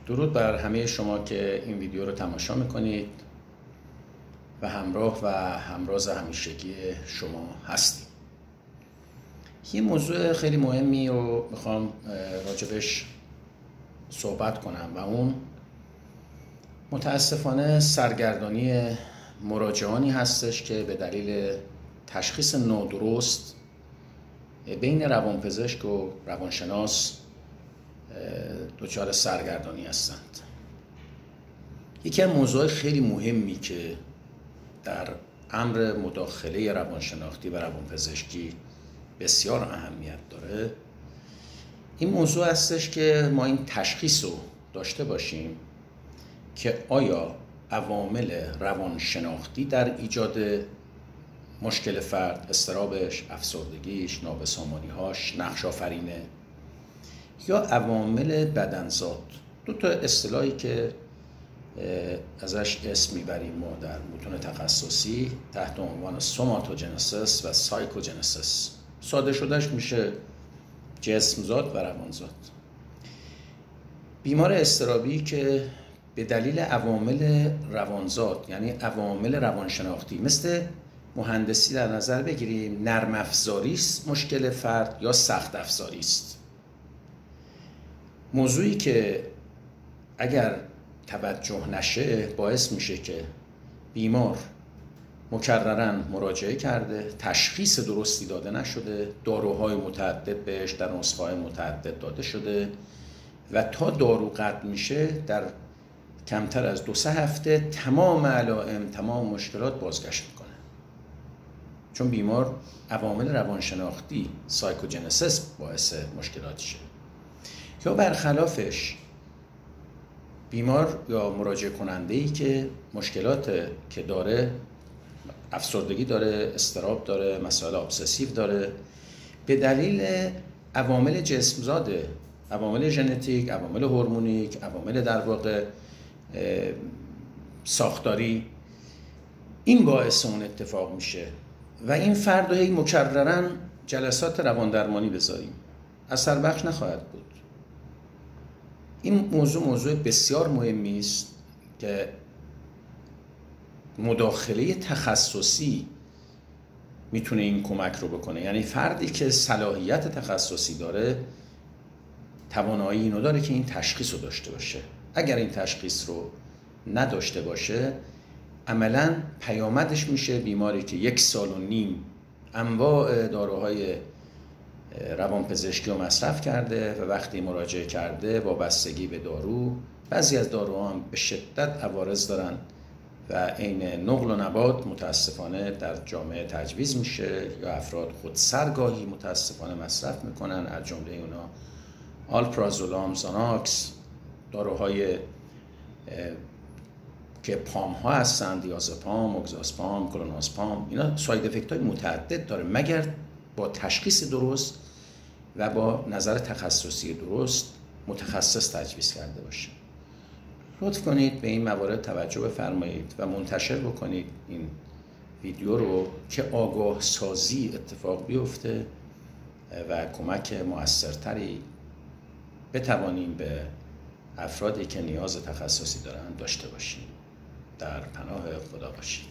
درود بر همه شما که این ویدیو رو تماشا میکنید و همراز همیشگی شما هستیم. یه موضوع خیلی مهمی رو میخوام راجبش صحبت کنم و اون متاسفانه سرگردانی مراجعانی هستش که به دلیل تشخیص نادرست بین روانپزشک و روانشناس دچار سرگردانی هستند. یکی از موضوع خیلی مهمی که در امر مداخله روانشناختی و روانپزشکی بسیار اهمیت داره این موضوع هستش که ما این تشخیص رو داشته باشیم که آیا عوامل روانشناختی در ایجاد مشکل فرد، اضطرابش، افسردگیش، نابسامانی‌هاش نقش آفرینه یا عوامل بدنزاد. دو تا اصطلاحی که ازش اسم میبریم ما در متون تخصصی تحت عنوان سوماتوجنسیس و سایکوجنسیس. ساده شدهش میشه جسمزاد و روانزاد. بیمار اضطرابی که به دلیل عوامل روانزاد یعنی عوامل روانشناختی مثل مهندسی در نظر بگیریم نرم افزاری است مشکل فرد یا سخت افزاری است. موضوعی که اگر توجه نشه باعث میشه که بیمار مکرراً مراجعه کرده، تشخیص درستی داده نشده، داروهای متعدد بهش در نسخه‌های متعدد داده شده و تا دارو قطع میشه در کمتر از 2-3 هفته تمام علائم، تمام مشکلات بازگشت میکنه. چون بیمار عوامل روانشناختی سایکوجنسیس باعث مشکلاتشه. یا برخلافش بیمار یا مراجعه کننده‌ای که مشکلات که داره، افسردگی داره، اضطراب داره، مسائل ابسسیو داره، به دلیل عوامل جسمزاده، عوامل ژنتیک، عوامل هورمونیک، عوامل در واقع ساختاری، این باعث اون اتفاق میشه و این فرد رو هی مکرراً جلسات رواندرمانی بذاریم اثر بخش نخواهد بود. این موضوع بسیار مهمی است که مداخله تخصصی میتونه این کمک رو بکنه. یعنی فردی که صلاحیت تخصصی داره توانایی اینو داره که این تشخیص رو داشته باشه. اگر این تشخیص رو نداشته باشه عملاً پیامدش میشه بیماری که 1.5 سال انواع داروهای روانپزشکی رو مصرف کرده و وقتی مراجعه کرده وابستگی به دارو، بعضی از داروها هم به شدت عوارض دارن و عین نقل و نبات متاسفانه در جامعه تجویز میشه یا افراد خود سرگاهی متاسفانه مصرف میکنن، از جمله اونا آلپرازولام، زاناکس، داروهای که پام ها هستن، دیازپام، اگزاسپام، کلونازپام، اینا ساید افکت های متعدد داره مگر با تشخیص درست و با نظر تخصصی درست متخصص تجویز کرده باشه. لطف کنید به این موارد توجه بفرمایید و منتشر بکنید این ویدیو رو که آگاه سازی اتفاق بیفته و کمک مؤثرتری بتوانیم به افرادی که نیاز تخصصی دارن داشته باشیم. در پناه خدا باشید.